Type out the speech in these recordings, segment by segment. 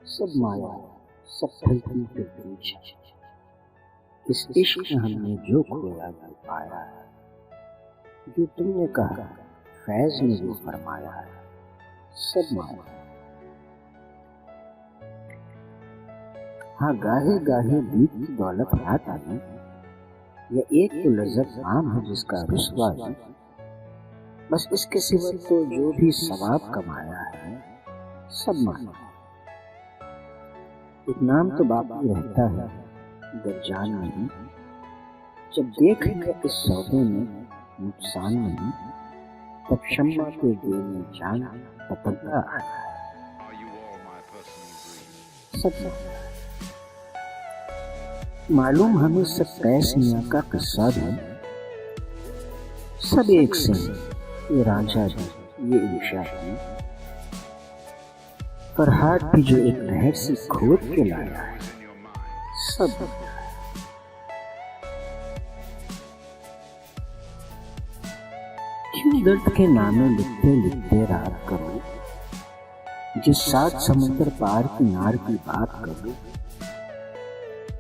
सब माया, सब ढलती के बीच इस इश्क में हमने जो खोया वो पाया है। जो तुमने कहा फैज ने वो फरमाया है। सब माया। हाँ, गाहे गाहे दीप की दौलत हाथ आई, या एक तो लज्जत आम है जिसका रुसवा है। बस इसके सिवा तो जो भी सवाब कमाया है सब माया। एक नाम तो बाकी रहता है अगर जान नहीं, जब देख लिया इस सौदे में नुकसान नहीं, तब शम्मा के दिल में जान पतंगा आया है। सब मालूम हमें सब कैस मियां का किस्सा भी, सब एक से ये राजा भी, ये ईशा भी, फरहाद भी जो एक नहर से खोद के लाया है। सब क्यों दर्द के नामे लिखते लिखते रात करो, जिस सात समुद्र पार की नार की बात करो,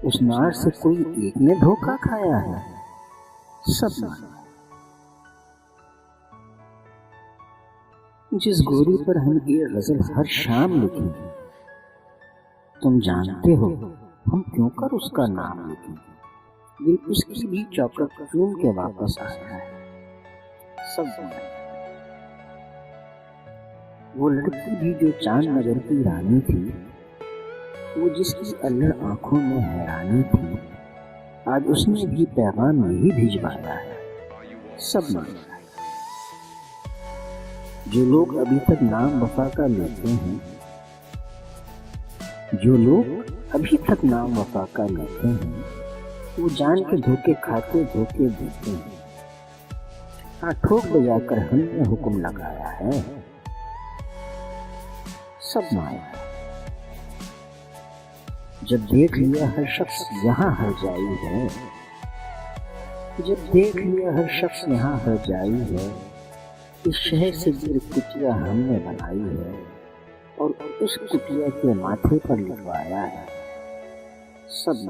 उस नार से कोई एक ने धोखा खाया है। सब माया। जिस गोरी पर हम ये गजल हर शाम लिखें, तुम जानते हो हम क्यों कर उसका नाम लिखें। दिल उसकी भी चौकट चूम के वापस आया है। सब माया। वो लड़की भी जो चांद नगर की रानी थी, वो जिसकी अल्लड़ आंखों में हैरानी थी, आज उसने भी पैगाम यही भिजवाया है। सब माया। जो लोग अभी तक नाम वफा का लेते हैं, जो लोग अभी तक नाम वफा का लेते हैं, वो जान के धोखे खाते धोखे देते हैं। हाँ, ठोक बजाकर हमने हुक्म लगाया है। सब माया। जब देख लिया हर शख्स यहाँ हर जाई है, जब देख लिया हर शख्स यहाँ हर जाई है, इस शहर से दूर कुटिया हमने बनाई है और उस कुटिया के माथे पर लिखवाया है। सब